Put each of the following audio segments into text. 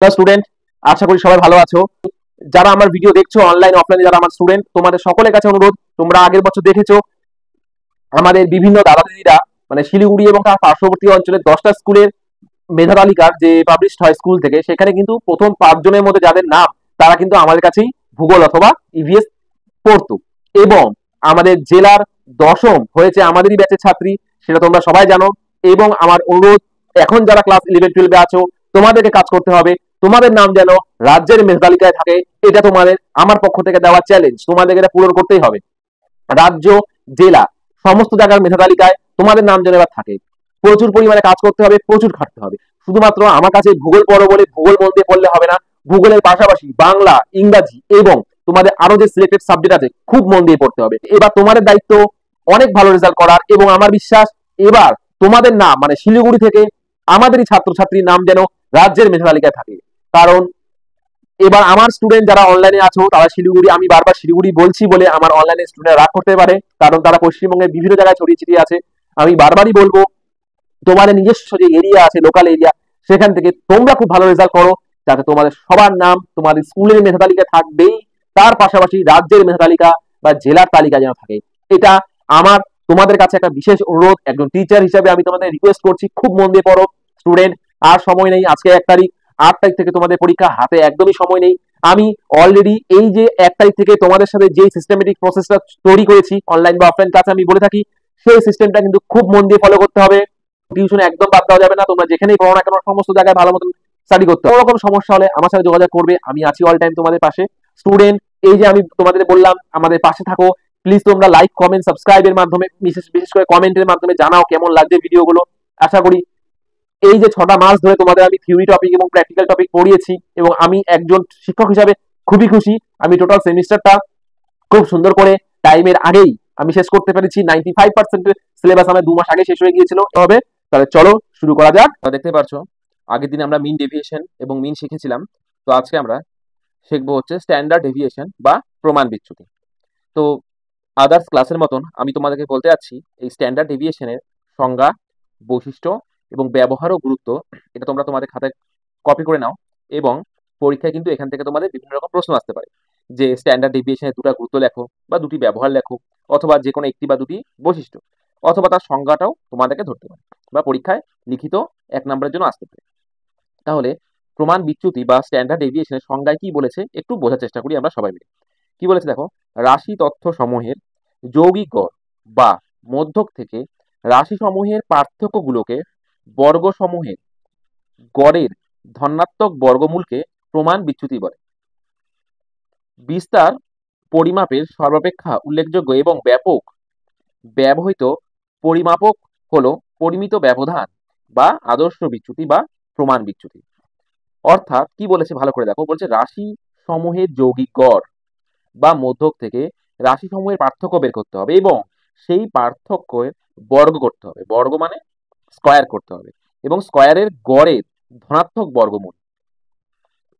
Hello student, আশা করি সবাই ভালো আছো। যারা আমার ভিডিও দেখছো অনলাইন অফলাইনে, যারা আমার স্টুডেন্ট, তোমাদের সকলের কাছে অনুরোধ, তোমরা আগের বছর দেখেছো আমাদের বিভিন্ন দাদা দিদিরা মানে শিলিগুড়ি এবং তার পার্শ্ববর্তী অঞ্চলের 10টা স্কুলের মেধা তালিকার যে পাবলিশ হয় স্কুল থেকে, সেখানে কিন্তু প্রথম 5 জনের মধ্যে যাদের নাম, তারা কিন্তু আমাদের কাছেই ভূগোল অথবা ইভিএস পড়তো। এবং আমাদের জেলার 10ম হয়েছে আমাদেরই ব্যাচের ছাত্রী, সেটা তোমরা সবাই জানো। এবং আমার অনুরোধ, এখন যারা ক্লাস 11-12 আছো, তোমাদেরকে কাজ করতে হবে, তোমাদের নাম যেন রাজ্যের মেধা তালিকায় থাকে। এটা তোমাদের আমার পক্ষ থেকে দেওয়া চ্যালেঞ্জ, তোমাদেরকে এটা পূরণ করতেই হবে। রাজ্য, জেলা, সমস্ত জায়গার মেধা তালিকায় তোমাদের নাম যেন এবার থাকে। প্রচুর পরিমাণে কাজ করতে হবে, প্রচুর খাটতে হবে। শুধুমাত্র আমার কাছে ভূগোল পড়ো বলে ভূগোল মন দিয়ে পড়লে হবে না। ভূগোলের পাশাপাশি বাংলা, ইংরাজি এবং তোমাদের আরো যে সিলেক্টেড সাবজেক্ট আছে, খুব মন দিয়ে পড়তে হবে। এবার তোমাদের দায়িত্ব অনেক ভালো রেজাল্ট করার, এবং আমার বিশ্বাস এবার তোমাদের নাম মানে শিলিগুড়ি থেকে আমাদেরই ছাত্রছাত্রীর নাম যেন রাজ্যের মেধা তালিকায় থাকে। কারণ এবার আমার স্টুডেন্ট যারা অনলাইনে আছো, তারা শিলিগুড়ি, আমি বারবার শিলিগুড়ি বলছি বলে আমার অনলাইনে স্টুডেন্ট রাগ করতে পারে, কারণ তারা পশ্চিমবঙ্গের বিভিন্ন জায়গায় ছড়িয়ে ছিটিয়ে আছে। আমি বারবারই বলবো, তোমাদের নিজস্ব যে এরিয়া আছে, লোকাল এরিয়া, সেখান থেকে তোমরা খুব ভালো রেজাল্ট করো, যাতে তোমাদের সবার নাম তোমাদের স্কুলের মেধা তালিকায় থাকবেই, তার পাশাপাশি রাজ্যের মেধা তালিকা বা জেলার তালিকা যেন থাকে। এটা আমার তোমাদের কাছে একটা বিশেষ অনুরোধ। একজন টিচার হিসেবে আমি তোমাদের রিকোয়েস্ট করছি, খুব মন দিয়ে পড়ো স্টুডেন্ট। আর সময় নেই, আজকে 1 তারিখ, 8 তারিখ থেকে তোমাদের পরীক্ষা, হাতে একদমই সময় নেই। আমি অলরেডি এই যে 1 তারিখ থেকে তোমাদের সাথে যে সিস্টেমেটিক প্রসেসটা তৈরি করেছি অনলাইন বা অফলাইন ক্লাসে, আমি বলে থাকি সেই সিস্টেমটা কিন্তু খুব মন দিয়ে ফলো করতে হবে। টিউশন একদম বাদ দেওয়া যাবে না। তোমরা যেখানেই পড়ো না কেন, সমস্ত জায়গায় ভালো মতন স্টাডি করতে হবে। কোনো রকম সমস্যা হলে আমার সাথে যোগাযোগ করবে, আমি আছি অল টাইম তোমাদের পাশে। স্টুডেন্ট, এই যে আমি তোমাদের বললাম আমাদের পাশে থাকো, প্লিজ তোমরা লাইক, কমেন্ট, সাবস্ক্রাইবের মাধ্যমে, বিশেষ বিশেষ করে কমেন্টের মাধ্যমে জানাও কেমন লাগছে ভিডিওগুলো। আশা করি এই যে 6টা মাস ধরে তোমাদের আমি থিওরি টপিক এবং প্র্যাকটিক্যাল টপিক পড়িয়েছি, এবং আমি একজন শিক্ষক হিসাবে খুবই খুশি। আমি টোটাল সেমিস্টারটা খুব সুন্দর করে টাইমের আগেই আমি শেষ করতে পেরেছি। 95% সিলেবাস আমার 2 মাস আগে শেষ হয়ে গিয়েছিল। হবে, তাহলে চলো শুরু করা যাক। দেখতে পারছো আগের দিন আমরা মিন ডেভিয়েশন এবং মিন শিখেছিলাম, তো আজকে আমরা শিখবো হচ্ছে স্ট্যান্ডার্ড ডেভিয়েশন বা প্রমাণ বিচ্যুতি। তো আদার্স ক্লাসের মতন আমি তোমাদেরকে বলতে যাচ্ছি এই স্ট্যান্ডার্ড ডেভিয়েশনের সংজ্ঞা, বৈশিষ্ট্য এবং ব্যবহার ও গুরুত্ব, এটা তোমরা তোমাদের খাতায় কপি করে নাও। এবং পরীক্ষায় কিন্তু এখান থেকে তোমাদের বিভিন্ন রকম প্রশ্ন আসতে পারে, যে স্ট্যান্ডার্ড ডেভিয়েশনের 2টা গুরুত্ব লেখো বা 2টি ব্যবহার লেখো, অথবা যে কোনো 1টি বা 2টি বৈশিষ্ট্য, অথবা তার সংজ্ঞাটাও তোমাদেরকে ধরতে পারে, বা পরীক্ষায় লিখিত 1 নম্বরের জন্য আসতে পারে। তাহলে প্রমাণ বিচ্যুতি বা স্ট্যান্ডার্ড ডেভিয়েশনের সংজ্ঞায় কি বলেছে একটু বোঝার চেষ্টা করি আমরা সবাই মিলে। কি বলেছে দেখো, রাশি তথ্য সমূহের যৌগিক গড় বা মধ্যক থেকে রাশি সমূহের পার্থক্যগুলোকে বর্গসমূহের গড়ের ধনাত্মক বর্গমূলকে প্রমাণ বিচ্যুতি বলে। বিস্তার পরিমাপের সর্বাপেক্ষা উল্লেখযোগ্য এবং ব্যাপক ব্যবহৃত পরিমাপক হলো পরিমিত ব্যবধান বা আদর্শ বিচ্যুতি বা প্রমাণ বিচ্যুতি। অর্থাৎ কি বলেছে ভালো করে দেখো, বলছে রাশি সমূহের যৌগিক গড় বা মধ্যক থেকে রাশি সমূহের পার্থক্য বের করতে হবে, এবং সেই পার্থক্যের বর্গ করতে হবে। বর্গ মানে স্কয়ার করতে হবে, এবং স্কয়ারের গড়ের ধনাত্মক বর্গমূল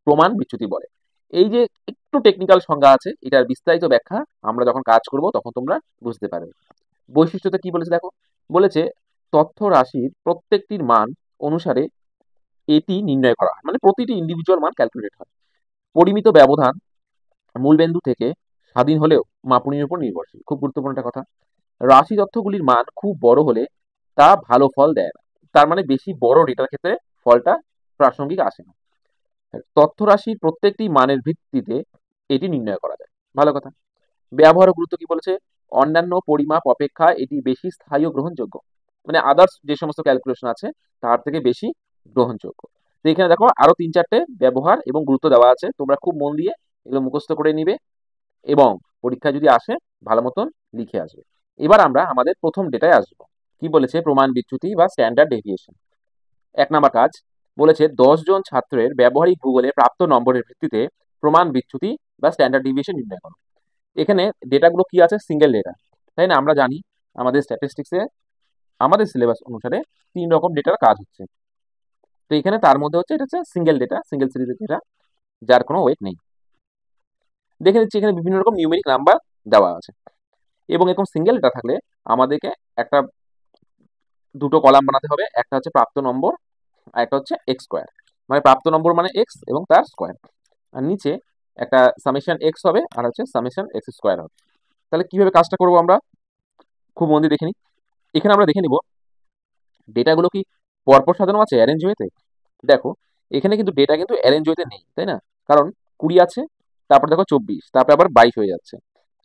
প্রমাণ বিচ্যুতি বলে। এই যে একটু টেকনিক্যাল সংজ্ঞা আছে, এটার বিস্তারিত ব্যাখ্যা আমরা যখন কাজ করব তখন তোমরা বুঝতে পারবে। বৈশিষ্ট্যতে কি বলেছে দেখো, বলেছে তথ্য রাশির প্রত্যেকটির মান অনুসারে এটি নির্ণয় করা হয়, মানে প্রতিটি ইন্ডিভিজুয়াল মান ক্যালকুলেট হয়। পরিমিত ব্যবধান মূলবিন্দু থেকে স্বাধীন হলেও মাপনীর উপর নির্ভরশীল। খুব গুরুত্বপূর্ণ একটা কথা। রাশি তথ্যগুলির মান খুব বড় হলে তা ভালো ফল দেয় না, তার মানে বেশি বড় ডেটার ক্ষেত্রে ফলটা প্রাসঙ্গিক আসে না। তথ্য রাশির প্রত্যেকটি মানের ভিত্তিতে এটি নির্ণয় করা যায়, ভালো কথা। ব্যবহার ও গুরুত্ব কি বলেছে, অন্যান্য পরিমাপ অপেক্ষা এটি বেশি স্থায়ী ও গ্রহণযোগ্য, মানে আদার্স যে সমস্ত ক্যালকুলেশন আছে তার থেকে বেশি গ্রহণযোগ্য। তো এখানে দেখো আরো 3-4টে ব্যবহার এবং গুরুত্ব দেওয়া আছে, তোমরা খুব মন দিয়ে এগুলো মুখস্থ করে নিবে, এবং পরীক্ষা যদি আসে ভালো মতন লিখে আসবে। এবার আমরা আমাদের প্রথম ডেটায় আসবো। কি বলেছে, প্রমাণ বিচ্যুতি বা স্ট্যান্ডার্ড ডেভিয়েশন। 1 নম্বর কাজ বলেছে 10 জন ছাত্রের ব্যবহারিক ভূগোলে প্রাপ্ত নম্বরের ভিত্তিতে প্রমাণ বিচ্যুতি বা স্ট্যান্ডার্ড ডেভিয়েশন নির্ণয় করো। এখানে ডেটাগুলো কি আছে, সিঙ্গেল ডেটা, তাই না? আমরা জানি আমাদের স্ট্যাটিস্টিক্সে আমাদের সিলেবাস অনুসারে 3 রকম ডেটার কাজ হচ্ছে। তো এখানে তার মধ্যে হচ্ছে এটা হচ্ছে সিঙ্গেল ডেটা, সিঙ্গেল সিরিজের ডেটা, যার কোনো ওয়েট নেই। দেখে নিচ্ছি এখানে বিভিন্ন রকম নিউমেরিক নাম্বার দেওয়া আছে, এবং এরকম সিঙ্গেল ডেটা থাকলে আমাদেরকে একটা 2টো কলাম বানাতে হবে। একটা হচ্ছে প্রাপ্ত নম্বর, আর একটা হচ্ছে এক্স স্কোয়ার। মানে প্রাপ্ত নম্বর মানে এক্স এবং তার স্কোয়ার, আর নিচে একটা সামেশন এক্স হবে আর হচ্ছে সামেশন এক্স স্কোয়ার হবে। তাহলে কিভাবে কাজটা করবো আমরা খুব মন দিয়ে দেখে নিই। এখানে আমরা দেখে নিব ডেটাগুলো কি পরপর সাজানো আছে অ্যারেঞ্জ ওয়েতে। দেখো এখানে কিন্তু ডেটা কিন্তু অ্যারেঞ্জ ওয়েতে নেই, তাই না? কারণ 20 আছে, তারপর দেখো 24, তারপর আবার 22 হয়ে যাচ্ছে,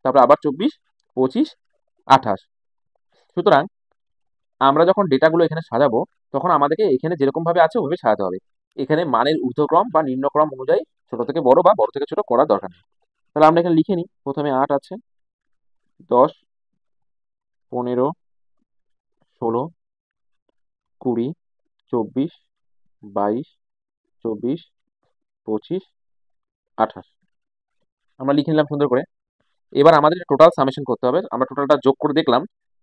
তারপর আবার 24, 25, 28। সুতরাং আমরা যখন ডেটাগুলো এখানে সাজাবো তখন আমাদেরকে এখানে যেরকম ভাবে আছে ওইভাবে সাজাতে হবে। এখানে মানের ঊর্ধ্বক্রম বা নিম্নক্রম অনুযায়ী ছোট থেকে বড় বা বড় থেকে ছোট করার দরকার নেই। তাহলে আমরা এখানে লিখে নিই, প্রথমে 8 আছে, 10, 15, 16, 20, 24, 22, 24, 25, 28 আমরা লিখে নিলাম সুন্দর করে। এবার আমাদের টোটাল সামেশন করতে হবে, আমরা টোটালটা যোগ করে দেখলাম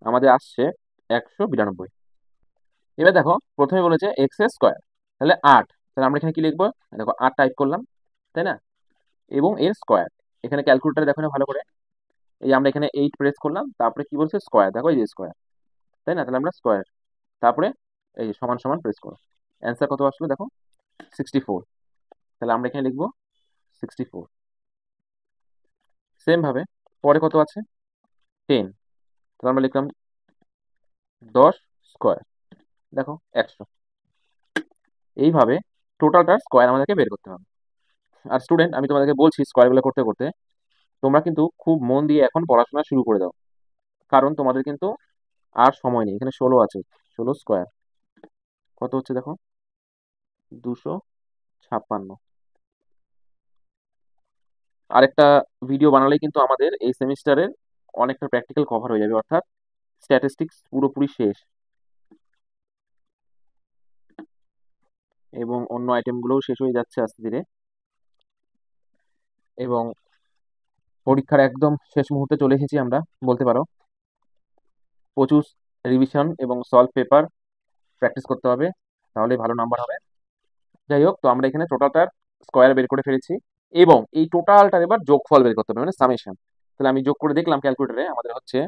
আমাদের আসছে 192। এবার দেখো প্রথমে বলেছে এক্স স্কোয়ার, তাহলে 8, তাহলে আমরা এখানে কি লিখবো, দেখো 8 টাইপ করলাম, তাই না? এবং এর স্কোয়ার, এখানে ক্যালকুলেটারে দেখো না ভালো করে, এই আমরা এখানে 8 প্রেস করলাম, তারপরে কি বলছে স্কোয়ার, দেখো এই যে স্কোয়ার, তাই না? তাহলে আমরা স্কোয়ার, তারপরে এই যে সমান সমান প্রেস করো। অ্যান্সার কত আসলো দেখো, 64। তাহলে আমরা এখানে লিখবো 64। সেম ভাবে পরে কত আছে, 10, তাহলে আমরা লিখলাম 10 স্কোয়ার, দেখো 100। এইভাবে টোটালটার স্কোয়ার আমাদেরকে বের করতে হবে। আর স্টুডেন্ট আমি তোমাদেরকে বলছি স্কোয়ারগুলো করতে করতে তোমরা কিন্তু খুব মন দিয়ে এখন পড়াশোনা শুরু করে দাও, কারণ তোমাদের কিন্তু আর সময় নেই। এখানে 16 আছে, 16 স্কোয়ার কত হচ্ছে দেখো, 256। আরেকটা ভিডিও বানালেই কিন্তু আমাদের এই সেমিস্টারের অনেকটা প্র্যাকটিক্যাল কভার হয়ে যাবে, অর্থাৎ স্ট্যাটিস্টিক্স পুরোপুরি শেষ, এবং অন্য আইটেমগুলোও শেষ হয়ে যাচ্ছে আস্তে ধীরে, এবং পরীক্ষার একদম শেষ মুহূর্তে চলে এসেছি আমরা বলতে পারো। প্রচুর রিভিশন এবং সলভ পেপার প্র্যাকটিস করতে হবে, তাহলে ভালো নাম্বার হবে। যাই হোক, তো আমরা এখানে টোটালটার স্কোয়ার বের করে ফেলেছি, এবং এই টোটালটার এবার যোগফল বের করতে হবে মানে সামেশন। তাহলে আমি যোগ করে দেখলাম ক্যালকুলেটরে, আমাদের হচ্ছে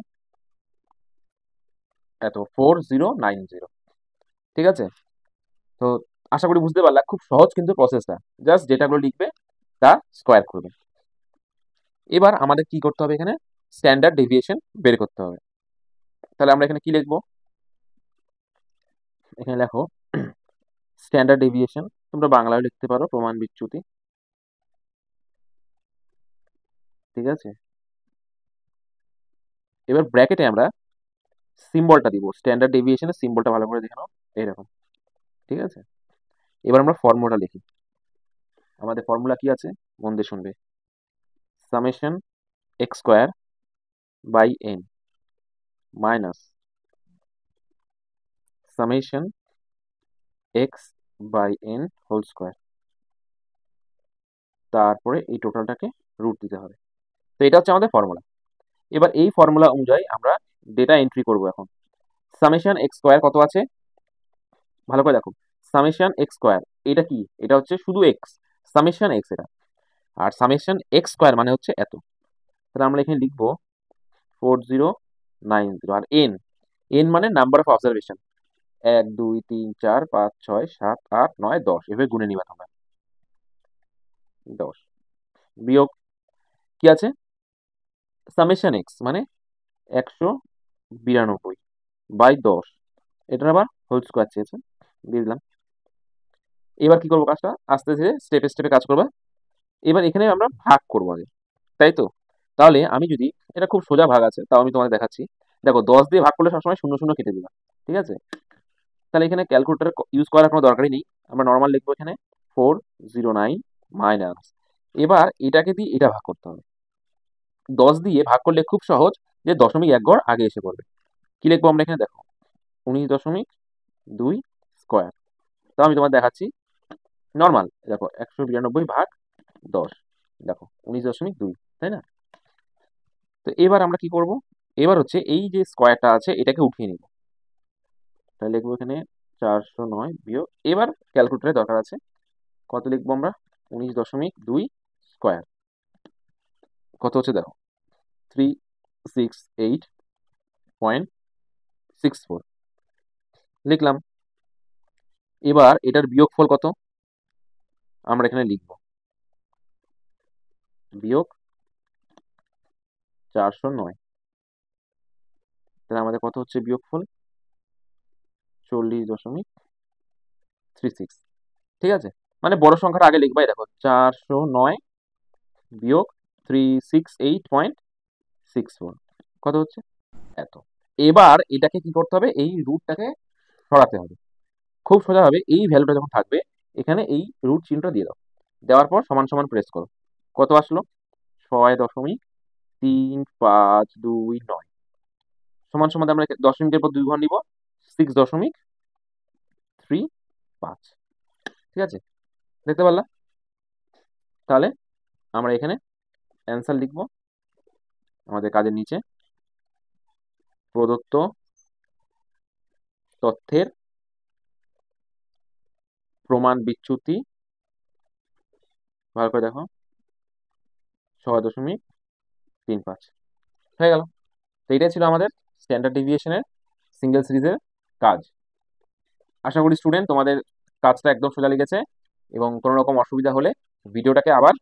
এত 4090। ঠিক আছে, তো আশা করি বুঝতে পারলা, খুব সহজ কিন্তু প্রসেসটা, জাস্ট যেটাগুলো লিখবে তা স্কোয়ার করবে। এবার আমাদের কি করতে হবে, এখানে স্ট্যান্ডার্ড ডেভিয়েশন বের করতে হবে। তাহলে আমরা এখানে কি লিখবো, এখানে লেখো স্ট্যান্ডার্ড ডেভিয়েশন, তোমরা বাংলায় লিখতে পারো প্রমাণ বিচ্যুতি। ঠিক আছে, এবার ব্র্যাকেটে আমরা সিম্বলটা দিব, স্ট্যান্ডার্ড ডেভিয়েশনের সিম্বলটা ভালো করে দেখে নাও, এইরকম। ঠিক আছে, এবার আমরা ফর্মুলা লিখি। আমাদের ফর্মুলা কি আছে, মন দিয়ে শুনবে, summation x square by n minus summation x by n whole square, তারপরে এই টোটালটাকে রুট দিতে হবে। তো এটা হচ্ছে আমাদের ফর্মুলা। এবার এই ফর্মুলা অনুযায়ী আমরা ডেটা এন্ট্রি করব এখন। সামেশন এক্স স্কোয়ার কত আছে ভালো করে দেখো, সামেশন এক্স স্কোয়ার এটা কি, এটা হচ্ছে শুধু এক্স, সামেশন এক্স এটা, আর সামেশন এক্স স্কোয়ার মানে হচ্ছে এত। তাহলে আমরা এখানে লিখবো 4090, আর এন, এন মানে নাম্বার অফ অবজারভেশন, 1 2 3 4 5 6 7 8 9 10, এভাবে গুণে নিবা তোমরা। 10 বিয়োগ কি আছে, সামেশন এক্স মানে 192 বাই 10, এটার আবার হোল স্কোয়ার চেয়েছে, দিয়ে দিলাম। এবার কি করবো কাজটা, আস্তে ধীরে স্টেপে স্টেপে কাজ করবা। এবার এখানে আমরা ভাগ করবো আগে, তাই তো? তাহলে আমি যদি, এটা খুব সোজা ভাগ আছে, তাও আমি তোমাদের দেখাচ্ছি। দেখো 10 দিয়ে ভাগ করলে সবসময় শূন্য শূন্য কেটে দিবা, ঠিক আছে? তাহলে এখানে ক্যালকুলেটর ইউজ করার কোনো দরকারই নেই, আমরা নর্মাল লিখবো এখানে 409 মাইনাস, এবার এটাকে দিয়ে এটা ভাগ করতে হবে। 10 দিয়ে ভাগ করলে খুব সহজ, যে 0.1 আগে এসে পড়বে। কি লিখবো আমরা এখানে দেখো, 19.2 স্কোয়ার। তাও আমি তোমার দেখাচ্ছি, নর্মাল দেখো 192 ভাগ 10, দেখো 19.2, তাই না? তো এবার আমরা কি করব, এবার হচ্ছে এই যে স্কোয়ারটা আছে এটাকে উঠিয়ে নিব। তাহলে লিখবো এখানে 409 বিয়োগ, এবার ক্যালকুলেটরের দরকার আছে, কত লিখবো আমরা, 19.2 স্কোয়ার কত হচ্ছে দেখো, 368.64 লিখলাম। এবার এটার বিয়োগফল কত, আমরা এখানে লিখব বিয়োগ 409। তাহলে আমাদের কত হচ্ছে বিয়োগফল? 40.36। ঠিক আছে, মানে বড় সংখ্যাটা আগে লিখবা। দেখো 409 বিয়োগ 368.64 কত হচ্ছে? এত। এবার এটাকে কি করতে হবে? এই রুটটাকে সরাতে হবে। খুব সোজা হবে, এই ভ্যালুটা যখন থাকবে এখানে এই রুট চিহ্নটা দিয়ে দাও। দেওয়ার পর সমান সমান প্রেস করো। কত আসলো? 6.3529 সমান সমান আমরা 10 মিনিটের পর 2 ঘর নিব 6.35। ঠিক আছে, দেখতে পারলা? তাহলে আমরা এখানে অ্যান্সার লিখব আমাদের কাজের নিচে, প্রদত্ত তথ্যের প্রমাণ বিচ্যুতি, ভালো করে দেখো, 6.35 হয়ে গেল। তো এটাই ছিল আমাদের স্ট্যান্ডার্ড ডেভিয়েশনের সিঙ্গেল সিরিজের কাজ। আশা করি স্টুডেন্ট তোমাদের কাজটা একদম সোজা লেগেছে, এবং কোনো রকম অসুবিধা হলে ভিডিওটাকে আবার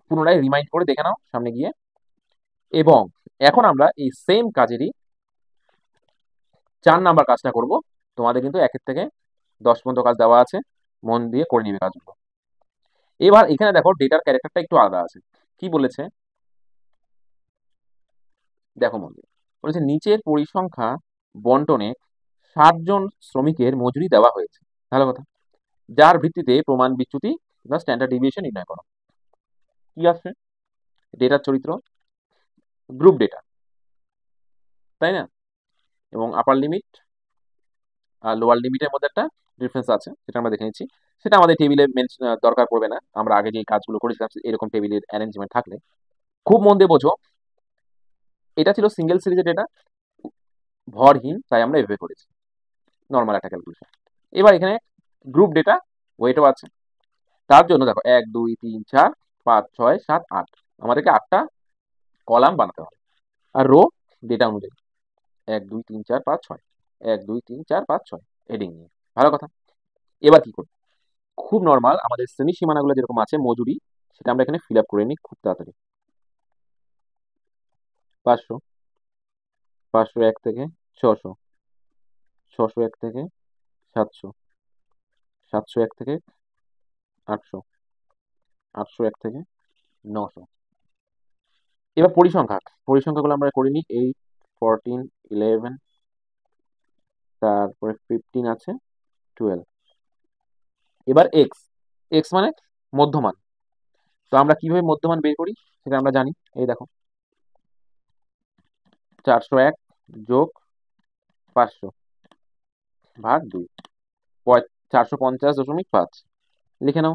পুনরায় রিমাইন্ড করে দেখে নাও সামনে গিয়ে। এবং এখন আমরা এই সেম কাজেরই 4 নাম্বার কাজটা করব। তোমাদের কিন্তু 1 থেকে 10 পর্যন্ত কাজ দেওয়া আছে, মন দিয়ে করে নিবে কাজগুলো। এবার এখানে দেখো ডেটার ক্যারেক্টারটা একটু আলাদা আছে। কি বলেছে দেখো মন দিয়ে, বলেছে নিচের পরিসংখ্যা বন্টনে 60 জন শ্রমিকের মজুরি দেওয়া হয়েছে, ভালো কথা, যার ভিত্তিতে প্রমাণ বিচ্যুতি বা স্ট্যান্ডার্ড ডেভিয়েশন নির্ণয় করো। কি আসছে? ডেটার চরিত্র, গ্রুপ ডেটা, তাই না? এবং আপার লিমিট আর লোয়ার লিমিটের মধ্যে একটা ডিফারেন্স আছে, সেটা আমরা দেখে নিচ্ছি। সেটা আমাদের টেবিলে দরকার পড়বে না, আমরা আগে যে কাজগুলো করেছিলাম এরকম টেবিলের অ্যারেঞ্জমেন্ট থাকলে। খুব মন দিয়ে বোঝো, এটা ছিল সিঙ্গেল সিরিজের ডেটা, ভরহীন, তাই আমরা এভাবে করেছি নর্মাল একটা ক্যালকুলেশন। এবার এখানে গ্রুপ ডেটা, ওয়েটও আছে। তার জন্য দেখো 1 2 3 4 5 6 7 8 আমাদেরকে 8টা কলাম বানাতে হবে, আর রো ডেটা অনুযায়ী 1 2 3 4 5 6 1 2 3 4 5 6 হেডিং নিয়ে, ভালো কথা। এবার কি করব? খুব নর্মাল আমাদের শ্রেণী সীমানাগুলো যেরকম আছে মজুরি, সেটা আমরা এখানে ফিল আপ করে নিই খুব তাড়াতাড়ি। 500, 501 থেকে 600, 601 থেকে 700, 701 থেকে 800, 801 থেকে 900। এবার পরিসংখ্যাগুলো আমরা করে নিই। 8 14 11, তারপরে 15 আছে, 12। এবার এক্স, এক্স মানে মধ্যমান। তো আমরা কিভাবে মধ্যমান বের করি সেটা আমরা জানি। এই দেখো 401 যোগ 500 ভাগ 2, 450.5 লিখে নাও,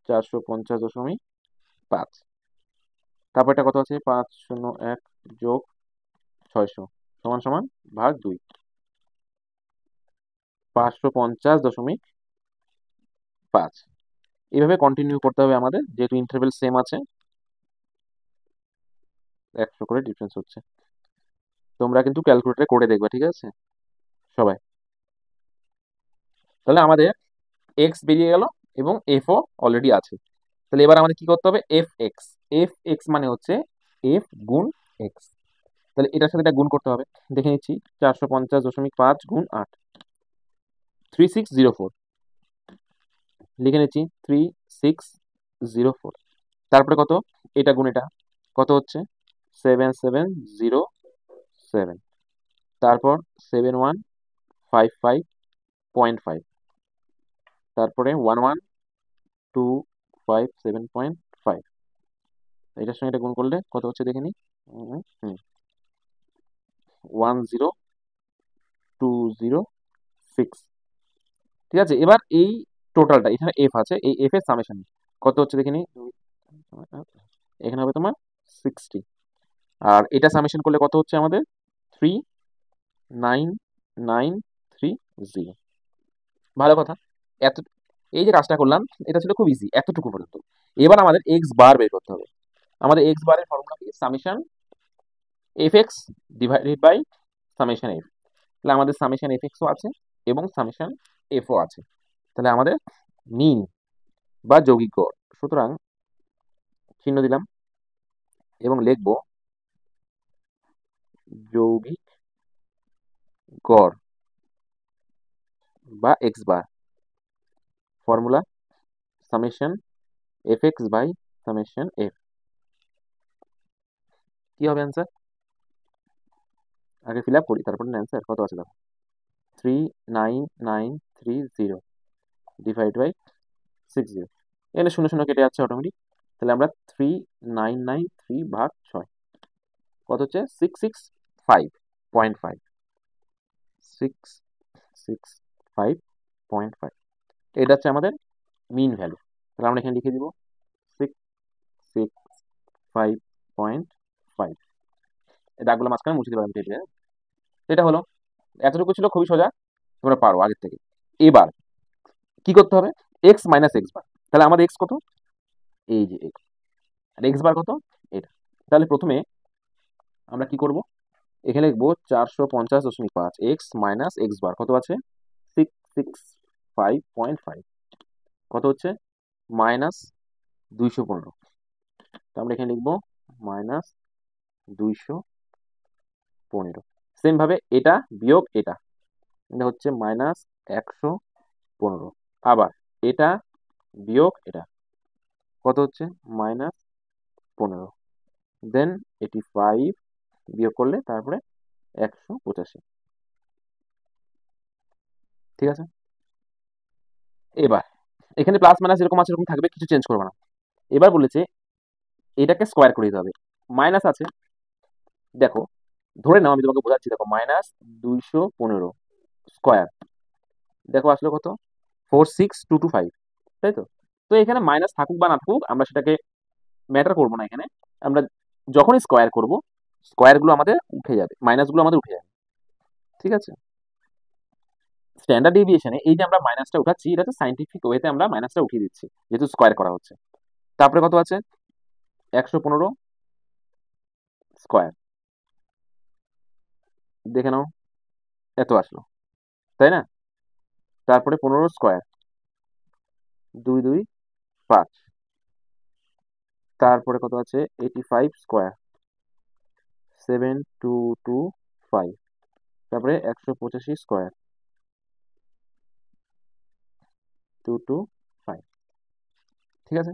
450.5। তারপর এটা কত আছে? 501 যোগ 600 সমান সমান ভাগ 2, 550.5। এইভাবে কন্টিনিউ করতে হবে আমাদের, যেহেতু ইন্টারভেল সেম আছে, 100 করে ডিফারেন্স হচ্ছে। তোমরা কিন্তু ক্যালকুলেটরে করে দেখবে, ঠিক আছে সবাই? তাহলে আমাদের এক্স বেরিয়ে গেল এবং এফও অলরেডি আছে। তাহলে এবার আমাদের কি করতে হবে? এফ এক্স, এফ এক্স মানে হচ্ছে এফ গুণ এক্স। তাহলে এটার সাথে এটা গুণ করতে হবে। দেখে নিচ্ছি, 450.5 গুণ 8, 3604 লিখে নিচ্ছি, 3604। তারপরে কত? এটা গুণ এটা কত হচ্ছে? 7707। তারপর 7155.5, তারপরে 11257.5। এটার সঙ্গে এটা গুণ করলে কত হচ্ছে দেখে নি। 10206। ঠিক আছে, এবার এই টোটালটা এখানে এফ আছে, এই এফ এর সামেশন কত হচ্ছে দেখে নি। এখানে হবে তোমার 60, আর এটা সামেশন করলে কত হচ্ছে আমাদের? 39930। ভালো কথা। এত, এই যে কাজটা করলাম এটা ছিল খুব ইজি এতটুকু পর্যন্ত। এবার আমাদের এক্স বার বের করতে হবে। আমাদের এক্স বারের ফর্মুলা কি? Summation f x divided by summation f. তাহলে আমাদের সামেশন এফ এক্সও আছে এবং সামেশন এফও আছে। তাহলে আমাদের মিন বা যৌগিক গড়। সুতরাং চিহ্ন দিলাম এবং লিখব যৌগিক গড় বা x bar, formula summation f x by summation f. কি হবে অ্যান্সার? আগে ফিল আপ করি, তারপরে অ্যান্সার কত আছে দেখো। 3990 ডিভাইড বাই 60, এখানে শূন্য শূন্য কেটে যাচ্ছে অটোমেটিক। তাহলে আমরা 3993 ভাগ 6 কত হচ্ছে? 665.5, 665.5, এটা হচ্ছে আমাদের মিন ভ্যালু। তাহলে আমরা এখানে লিখে দিব 665.5। এই দাগগুলো মাঝখানে মুছে দিতে পারবেন কেটে। এটা হলো, এতটুকু ছিল, খুবই সোজা, তোমরা পারো আগের থেকে। এবার কি করতে হবে? এক্স মাইনাস এক্স বার। তাহলে আমাদের এক্স কত? এই যে এক্স, আর এক্স বার কত? এটা। তাহলে প্রথমে আমরা কি করব? এখানে লিখবো 450.5, এক্স মাইনাস এক্স বার কত আছে? 665.5, কত হচ্ছে? মাইনাস 215। তো আমরা এখানে লিখবো মাইনাস 215। সেম ভাবে এটা বিয়োগ এটা, এটা হচ্ছে মাইনাস 115। আবার এটা বিয়োগ এটা কত হচ্ছে? মাইনাস 15। দেন 85 বিয়োগ করলে তারপরে 185। ঠিক আছে? এবার এখানে প্লাস মাইনাস এরকম আছে, এরকম থাকবে, কিছু চেঞ্জ করবে না। এবার বলেছে এটাকে স্কোয়ার করে দিতে হবে। মাইনাস আছে, দেখো ধরে নাও, আমি তোমাকে বোঝাচ্ছি, দেখো -215 স্কোয়ার, দেখো আসলো কত? 46225, তাই তো? তো এখানে মাইনাস থাকুক বা না থাকুক, আমরা সেটাকে ম্যাটার করবো না এখানে। আমরা যখনই স্কোয়ার করব, স্কোয়ারগুলো আমাদের উঠে যাবে, মাইনাসগুলো আমাদের উঠে যাবে। ঠিক আছে? স্ট্যান্ডার্ড ডেভিয়েশনে এই যে আমরা মাইনাসটা উঠাচ্ছি, এটা হচ্ছে সাইন্টিফিক ওয়েতে আমরা মাইনাসটা উঠিয়ে দিচ্ছি, যেহেতু স্কোয়ার করা হচ্ছে। তারপরে কত আছে? 115 স্কোয়ার, দেখে নাও, এত আসলো, তাই না? তারপরে 15 স্কোয়ার, 225। তারপরে কত আছে? 85 স্কোয়ার, 7225। তারপরে 185 স্কোয়ার, 225। ঠিক আছে?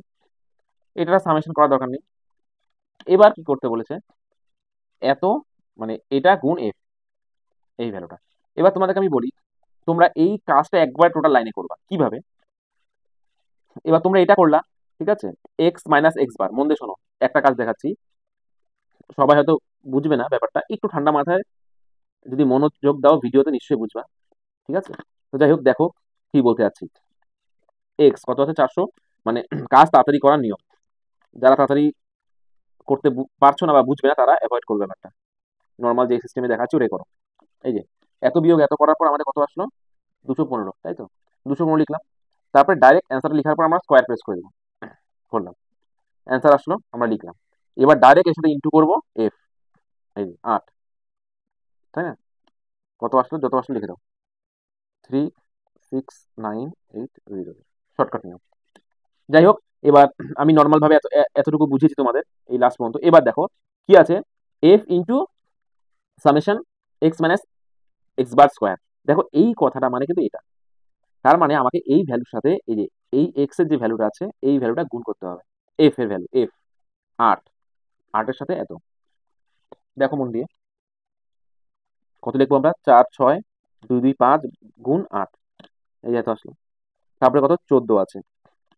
এটা সামেশন করার দরকার নেই। এবার কি করতে বলেছে? এত, মানে এটা গুণ এফ, এই ভ্যালুটা। এবার তোমাদেরকে আমি বলি, তোমরা এই কাজটা একবার টোটাল লাইনে করবা কিভাবে। এবার তোমরা এটা করলা, ঠিক আছে? এক্স মাইনাস এক্স বার, মন দিয়ে শোনো, একটা কাজ দেখাচ্ছি, সবাই হয়তো বুঝবে না ব্যাপারটা, একটু ঠান্ডা মাথায় যদি মনোযোগ দাও ভিডিওতে নিশ্চয়ই বুঝবা। ঠিক আছে? তো যাই হোক, দেখো কি বলতে যাচ্ছি। এক্স কত আছে? 400, মানে কাজ তাড়াতাড়ি করার নিয়ম। যারা তাড়াতাড়ি করতে পারছো না বা বুঝবে না, তারা অ্যাভয়েড করবে ব্যাপারটা। নর্মাল যে সিস্টেমে দেখাচ্ছি ওটাই করো। এই যে এত বিয়োগ এত করার পর আমাদের কত আসলো? 215, তাই তো? 215 লিখলাম। তারপরে ডাইরেক্ট অ্যান্সার লেখার পর আমরা স্কোয়ার প্রেস করে দেবো, করলাম, অ্যান্সার আসলো, আমরা লিখলাম। এবার ডাইরেক্ট এর সাথে ইন্টু করবো এফ, এই যে 8, তাই না? কত আসলো? যত আসলো লিখে দাও, 36980, শর্টকাট নিয়ম। যাই হোক, এবার আমি নর্মাল ভাবে এতটুকু বুঝিয়েছি তোমাদের এই লাস্ট পর্যন্ত। এবার দেখো কি আছে? F into summation x minus X বার স্কোয়ার। দেখো এই কথাটা মানে কিন্তু এটা, তার মানে আমাকে এই ভ্যালুর সাথে এই যে এই এক্স এর যে ভ্যালুটা আছে এই ভ্যালুটা গুণ করতে হবে। এফ এর ভ্যালু, এফ 8, 8 এর সাথে এত। দেখো মন দিয়ে, কত লিখবো আমরা? 4, 6, 2, 2, 5 গুণ 8, এই এত আসলো। তারপরে কত? 14 আছে,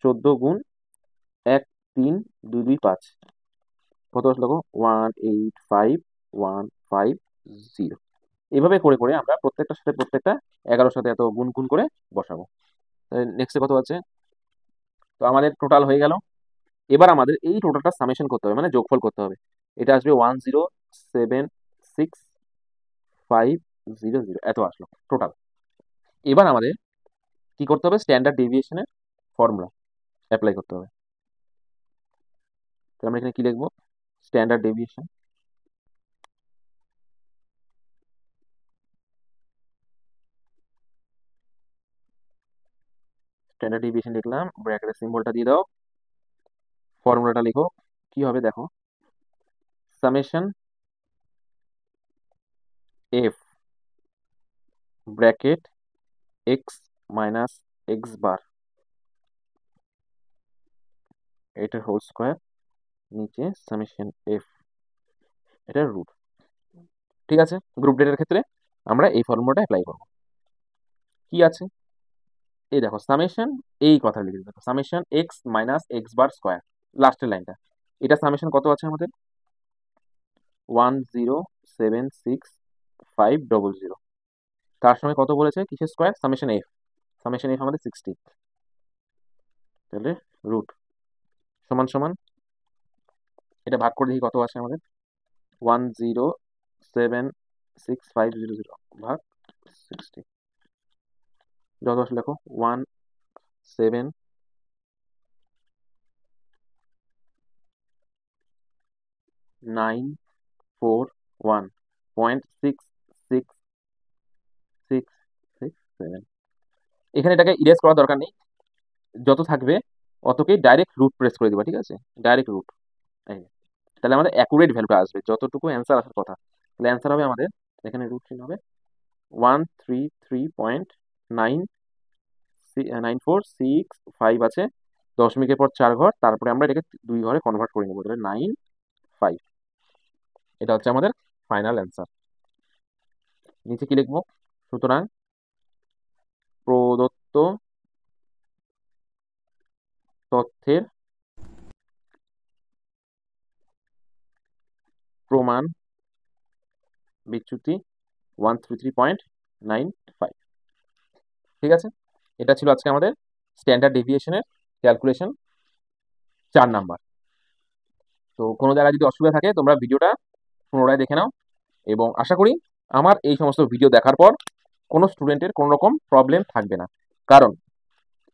14 গুণ 1, 3, 2, 2, 5, কত আসলো? 185,150। এভাবে করে করে আমরা প্রত্যেকটার সাথে প্রত্যেকটা 11-এর সাথে এত গুণ গুণ করে বসাবো। নেক্সটে কত আছে? তো আমাদের টোটাল হয়ে গেল। এবার আমাদের এই টোটালটা সামেশন করতে হবে, মানে যোগফল করতে হবে। এটা আসবে 107650, এত আসলো টোটাল। এবার আমাদের কি করতে হবে? স্ট্যান্ডার্ড ডেভিয়েশনের ফর্মুলা অ্যাপ্লাই করতে হবে। তাহলে আমরা এখানে কি লিখবো? স্ট্যান্ডার্ড ডেভিয়েশন, স্ট্যান্ডার্ড ডেভিয়েশন লিখলাম, ব্র্যাকেটের সিম্বলটা দিয়ে দাও, ফর্মুলাটা লিখো। কি হবে দেখো, summation F bracket X minus X bar এটার হোল স্কোয়ার, নিচে সামেশন এফ এটার রুট। ঠিক আছে, গ্রুপ ডেটার ক্ষেত্রে আমরা এই ফর্মুলাটা অ্যাপ্লাই করব। কি আছে এই দেখো, সামেশন, এই কথা লিখে দেখো, সামেশন এক্স মাইনাস এক্স বার স্কোয়ার, লাস্টের লাইনটা। এটা সামেশন কত আছে আমাদের, 1076500। তার সঙ্গে কত বলেছে, কিসের square, summation F. Summation F আমাদের 60, তাহলে রুট সমান সমান, এটা ভাগ করে দেখি কত আসে আমাদের, 1076500 ভাগ 60, যত আসলে লেখো 17941.6667। এখানে এটাকে ইরেজ করার দরকার নেই, যত থাকবে অতকেই ডাইরেক্ট রুট প্রেস করে দিবা, ঠিক আছে, ডাইরেক্ট রুট। তাহলে আমাদের অ্যাকুরেট ভ্যালুটা আসবে, যতটুকু অ্যান্সার আসার কথা। তাহলে অ্যান্সার হবে আমাদের, এখানে রুট চিহ্ন হবে 133.9465 আছে, দশমিকের পর 4 ঘর, তারপরে আমরা এটাকে 2 ঘরে কনভার্ট করে নেবো, তাহলে 95। এটা হচ্ছে আমাদের ফাইনাল অ্যান্সার। নিচে কি লিখবো, সুতরাং প্রদত্ত তথ্যের প্রমাণ বিচ্যুতি 133.95। ঠিক আছে, এটা ছিল আজকে আমাদের স্ট্যান্ডার্ড ডেভিয়েশনের ক্যালকুলেশন 4 নাম্বার। তো কোনো জায়গায় যদি অসুবিধা থাকে তোমরা ভিডিওটা পুনরায় দেখে নাও, এবং আশা করি আমার এই সমস্ত ভিডিও দেখার পর কোনো স্টুডেন্টের কোনো রকম প্রবলেম থাকবে না, কারণ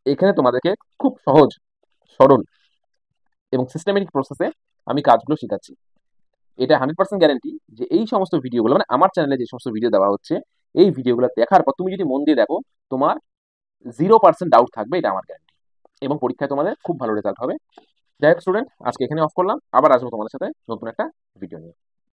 এখানে তোমাদেরকে খুব সহজ সরল এবং সিস্টেমেটিক প্রসেসে আমি কাজগুলো শেখাচ্ছি। এটা 100% গ্যারেন্টি যে এই সমস্ত ভিডিওগুলো, মানে আমার চ্যানেলে যে সমস্ত ভিডিও দেওয়া হচ্ছে, এই ভিডিওগুলো দেখার পর তুমি যদি মন দিয়ে দেখো, তোমার 0% ডাউট থাকবে, এটা আমার গ্যারেন্টি, এবং পরীক্ষায় তোমাদের খুব ভালো রেজাল্ট হবে। যাই হোক স্টুডেন্ট, আজকে এখানে অফ করলাম, আবার আসবো তোমাদের সাথে নতুন একটা ভিডিও নিয়ে।